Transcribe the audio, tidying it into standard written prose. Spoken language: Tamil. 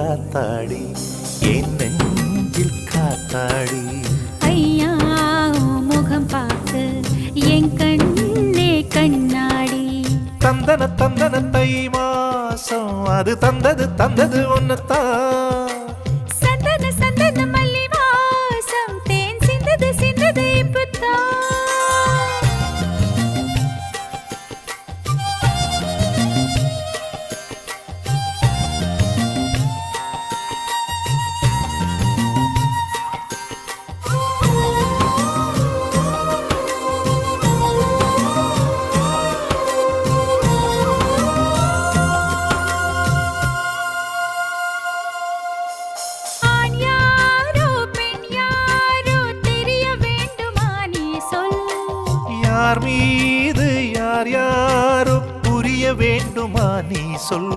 ஆத்தாடி என் நெஞ்சில் காத்தாடி. ஐயா முகம் பார்த்து என் கண்ணே கண்ணாடி. தந்தன தந்தன தை மாசம் அது தந்தது ஒன்னத்தான். சந்தன சந்தன மல்லி வாசம் தேன் சிந்தது இப்பத்தான். யார் மீது யார் யாரோ புரிய வேண்டுமா நீ சொல்.